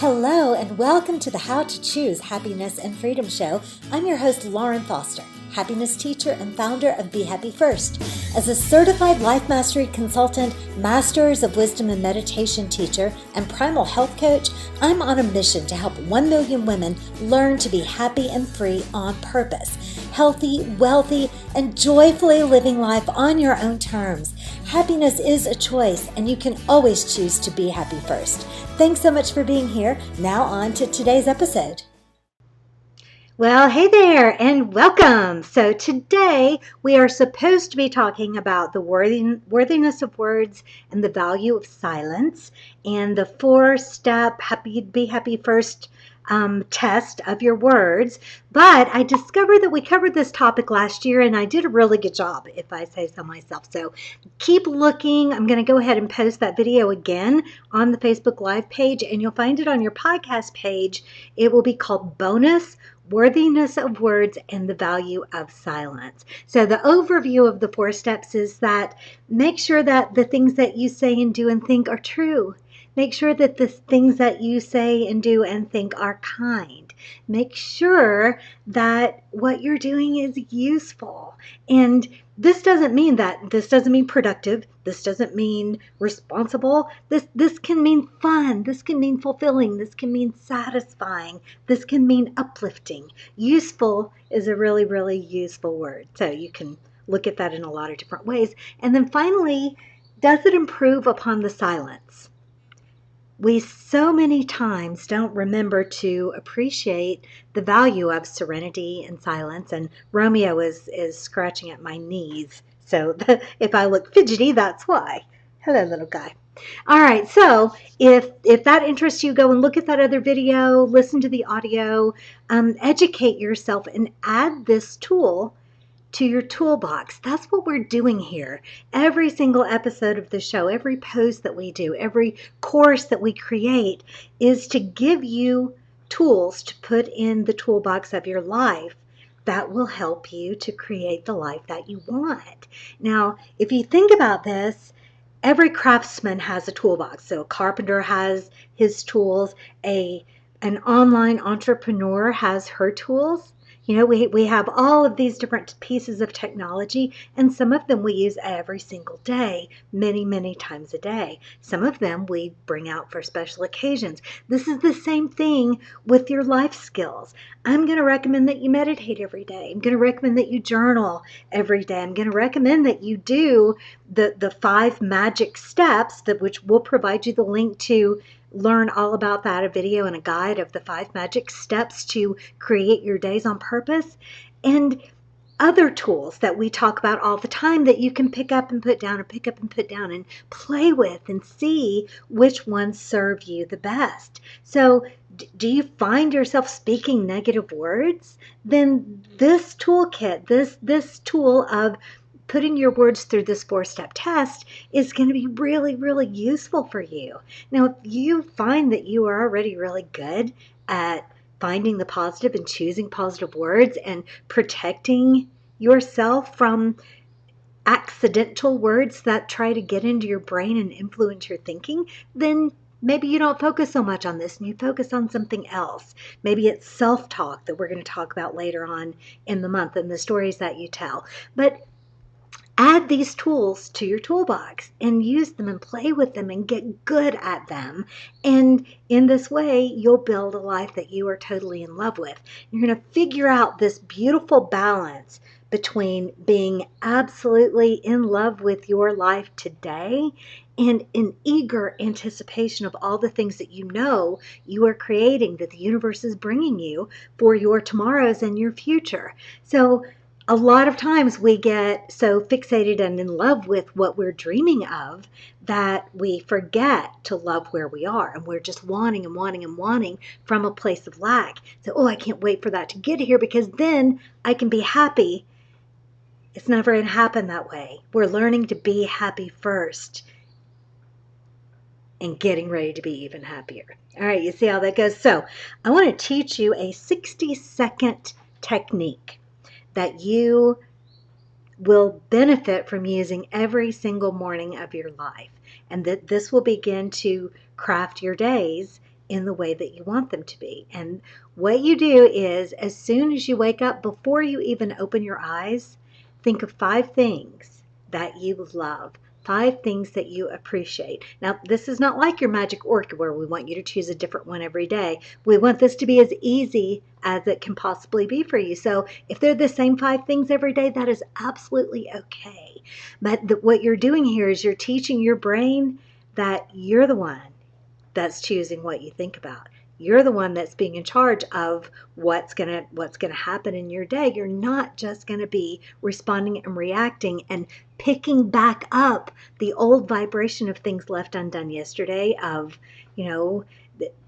Hello and welcome to the How to Choose Happiness and Freedom Show. I'm your host, Lauren Foster, happiness teacher and founder of Be Happy First. As a certified life mastery consultant, masters of wisdom and meditation teacher, and primal health coach, I'm on a mission to help 1 million women learn to be happy and free on purpose. Healthy, wealthy, and joyfully living life on your own terms. Happiness is a choice, and you can always choose to be happy first. Thanks so much for being here. Now on to today's episode. Well, hey there and welcome. So today we are supposed to be talking about the worthiness of words and the value of silence and the 4-step Be Happy First test of your words. But I discovered that we covered this topic last year and I did a really good job, if I say so myself. So keep looking. I'm going to go ahead and post that video again on the Facebook Live page, and you'll find it on your podcast page. It will be called Bonus Worthiness of Words and the Value of Silence. So the overview of the 4 steps is that make sure that the things that you say and do and think are true. Make sure that the things that you say and do and think are kind. Make sure that what you're doing is useful. And this doesn't mean productive. This doesn't mean responsible. This can mean fun. This can mean fulfilling. This can mean satisfying. This can mean uplifting. Useful is a really, really useful word. So you can look at that in a lot of different ways. And then finally, does it improve upon the silence? We so many times don't remember to appreciate the value of serenity and silence. And Romeo is scratching at my knees. So if I look fidgety, that's why. Hello, little guy. All right. So if that interests you, go and look at that other video, listen to the audio, educate yourself, and add this tool to your toolbox. That's what we're doing here. Every single episode of the show, every post that we do, every course that we create is to give you tools to put in the toolbox of your life that will help you to create the life that you want. Now, if you think about this, every craftsman has a toolbox. So a carpenter has his tools, an online entrepreneur has her tools. You know, we have all of these different pieces of technology, and some of them we use every single day, many, many times a day. Some of them we bring out for special occasions. This is the same thing with your life skills. I'm going to recommend that you meditate every day. I'm going to recommend that you journal every day. I'm going to recommend that you do the 5 magic steps, which will provide you the link to learn all about that, a video and a guide of the 5 magic steps to create your days on purpose, and other tools that we talk about all the time that you can pick up and put down and pick up and put down and play with and see which ones serve you the best. So do you find yourself speaking negative words? Then this toolkit, this tool of putting your words through this 4-step test is going to be really, really useful for you. Now, if you find that you are already really good at finding the positive and choosing positive words and protecting yourself from accidental words that try to get into your brain and influence your thinking, then maybe you don't focus so much on this and you focus on something else. Maybe it's self-talk that we're going to talk about later on in the month and the stories that you tell. But add these tools to your toolbox and use them and play with them and get good at them. And in this way, you'll build a life that you are totally in love with. You're going to figure out this beautiful balance between being absolutely in love with your life today and in eager anticipation of all the things that you know you are creating, that the universe is bringing you for your tomorrows and your future. So a lot of times we get so fixated and in love with what we're dreaming of that we forget to love where we are, and we're just wanting and wanting and wanting from a place of lack. So, I can't wait for that to get here because then I can be happy. It's never going to happen that way. We're learning to be happy first and getting ready to be even happier. All right, you see how that goes? So I want to teach you a 60-second technique that you will benefit from using every single morning of your life. And that this will begin to craft your days in the way that you want them to be. And what you do is, as soon as you wake up, before you even open your eyes, think of 5 things that you love. 5 things that you appreciate. Now, this is not like your magic orchid where we want you to choose a different one every day. We want this to be as easy as it can possibly be for you. So if they're the same 5 things every day, that is absolutely okay. But what you're doing here is you're teaching your brain that you're the one that's choosing what you think about. You're the one that's being in charge of what's gonna happen in your day. You're not just gonna be responding and reacting and picking back up the old vibration of things left undone yesterday, of,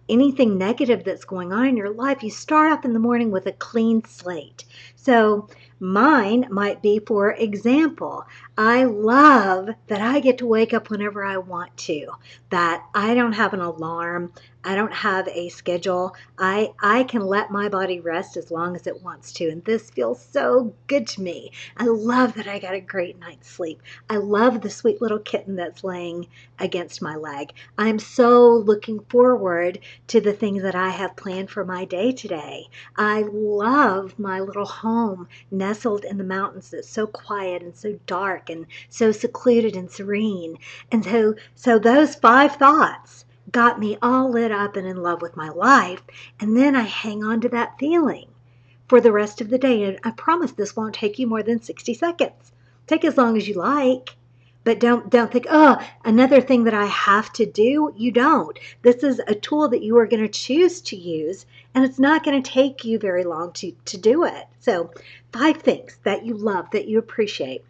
anything negative that's going on in your life. You start off in the morning with a clean slate. So mine might be, for example, I love that I get to wake up whenever I want to, that I don't have an alarm. I don't have a schedule. I can let my body rest as long as it wants to. And this feels so good to me. I love that I got a great night's sleep. I love the sweet little kitten that's laying against my leg. I'm so looking forward to the things that I have planned for my day today. I love my little home nestled in the mountains that's so quiet and so dark and so secluded and serene. And so those 5 thoughts got me all lit up and in love with my life. And then I hang on to that feeling for the rest of the day. And I promise this won't take you more than 60 seconds. Take as long as you like. But don't think, oh, another thing that I have to do. You don't. This is a tool that you are going to choose to use, and it's not going to take you very long to do it. So 5 things that you love, that you appreciate.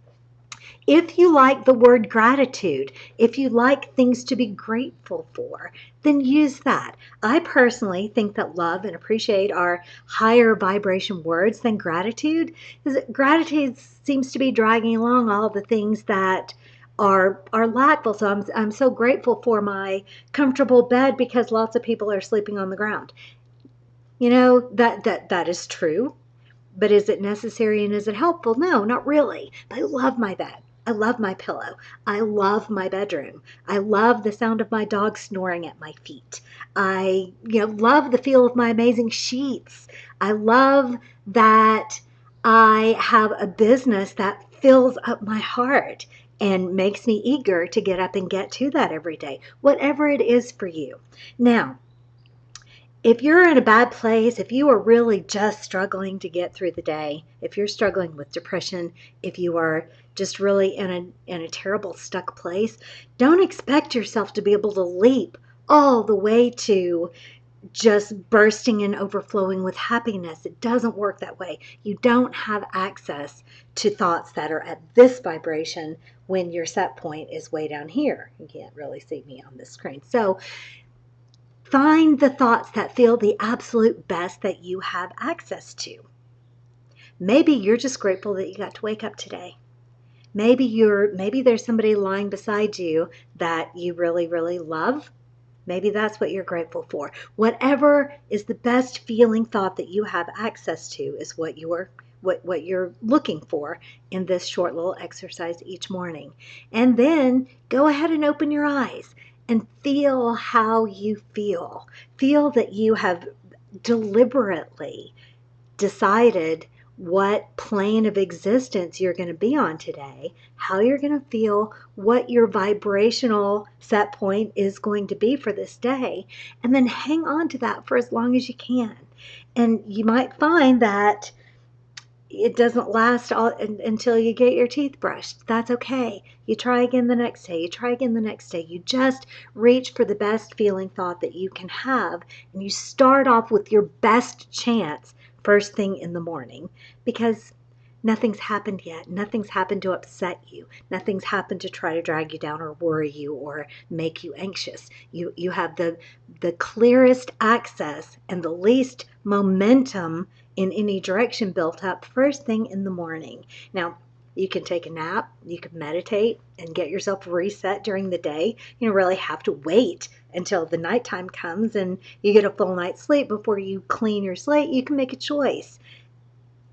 If you like the word gratitude, if you like things to be grateful for, then use that. I personally think that love and appreciate are higher vibration words than gratitude, because gratitude seems to be dragging along all the things that are lackful. So I'm so grateful for my comfortable bed because lots of people are sleeping on the ground. That is true. But is it necessary and is it helpful? No, not really. But I love my bed. I love my pillow. I love my bedroom. I love the sound of my dog snoring at my feet. I love the feel of my amazing sheets. I love that I have a business that fills up my heart and makes me eager to get up and get to that every day, whatever it is for you. Now, if you're in a bad place, if you are really just struggling to get through the day, if you're struggling with depression, if you are just really in a terrible stuck place, don't expect yourself to be able to leap all the way to just bursting and overflowing with happiness. It doesn't work that way. You don't have access to thoughts that are at this vibration when your set point is way down here. You can't really see me on this screen. So find the thoughts that feel the absolute best that you have access to. Maybe you're just grateful that you got to wake up today. Maybe there's somebody lying beside you that you really, really love. Maybe that's what you're grateful for. Whatever is the best feeling thought that you have access to is what you're looking for in this short little exercise each morning. And then go ahead and open your eyes and feel how you feel. Feel that you have deliberately decided what plane of existence you're going to be on today, how you're going to feel, what your vibrational set point is going to be for this day, and then hang on to that for as long as you can. And you might find that it doesn't last until you get your teeth brushed. That's okay. You try again the next day. You try again the next day. You just reach for the best feeling thought that you can have, and you start off with your best chance first thing in the morning, because nothing's happened yet. Nothing's happened to upset you. Nothing's happened to try to drag you down or worry you or make you anxious. You have the clearest access and the least momentum in any direction built up first thing in the morning. Now, you can take a nap, you can meditate and get yourself reset during the day. You don't really have to wait until the nighttime comes and you get a full night's sleep before you clean your slate. You can make a choice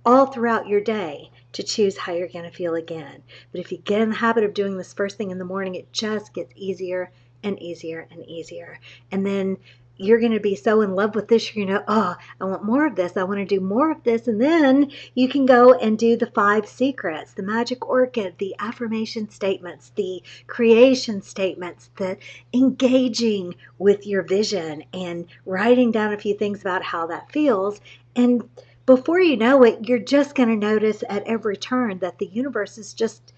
all throughout your day to choose how you're going to feel again. But if you get in the habit of doing this first thing in the morning, it just gets easier and easier and easier. And then you're going to be so in love with this, you're going to, oh, I want more of this. I want to do more of this. And then you can go and do the 5 secrets, the magic orchid, the affirmation statements, the creation statements, the engaging with your vision and writing down a few things about how that feels. And before you know it, you're just going to notice at every turn that the universe is just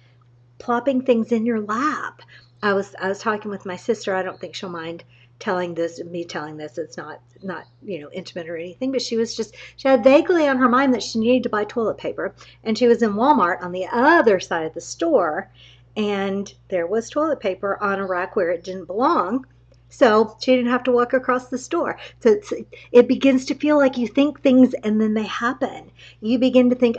plopping things in your lap. I was talking with my sister. I don't think she'll mind telling this. It's not intimate or anything, but she had vaguely on her mind that she needed to buy toilet paper, and she was in Walmart on the other side of the store, and there was toilet paper on a rack where it didn't belong. So she didn't have to walk across the store. So it begins to feel like you think things and then they happen. You begin to think,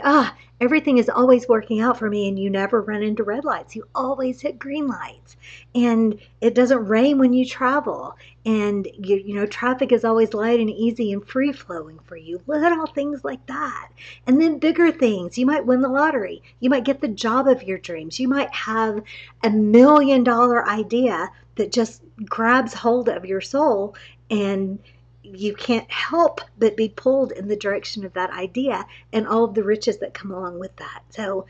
everything is always working out for me, and you never run into red lights. You always hit green lights. And it doesn't rain when you travel. And traffic is always light and easy and free flowing for you. Little things like that. And then bigger things. You might win the lottery. You might get the job of your dreams. You might have $1 million idea that just grabs hold of your soul, and you can't help but be pulled in the direction of that idea and all of the riches that come along with that. So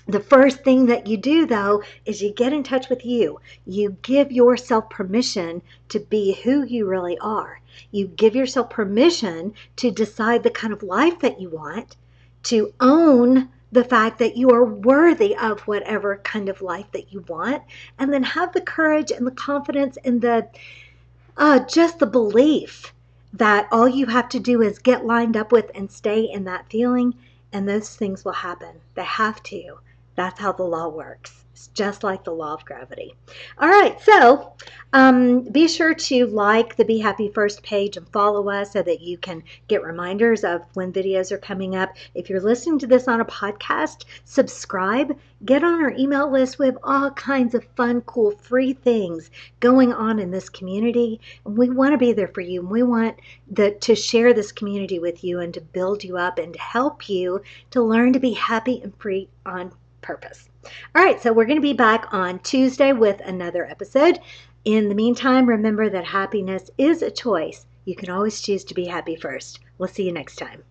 the first thing that you do, though, is you get in touch with you. You give yourself permission to be who you really are. You give yourself permission to decide the kind of life that you want, to own the fact that you are worthy of whatever kind of life that you want, and then have the courage and the confidence and the just the belief that all you have to do is get lined up with and stay in that feeling, and those things will happen. They have to. That's how the law works. It's just like the law of gravity. All right, so be sure to like the Be Happy First page and follow us so that you can get reminders of when videos are coming up. If you're listening to this on a podcast, subscribe. Get on our email list. We have all kinds of fun, cool, free things going on in this community. And we want to be there for you. And we want to share this community with you and to build you up and to help you to learn to be happy and free on purpose. All right, so we're going to be back on Tuesday with another episode. In the meantime, remember that happiness is a choice. You can always choose to be happy first. We'll see you next time.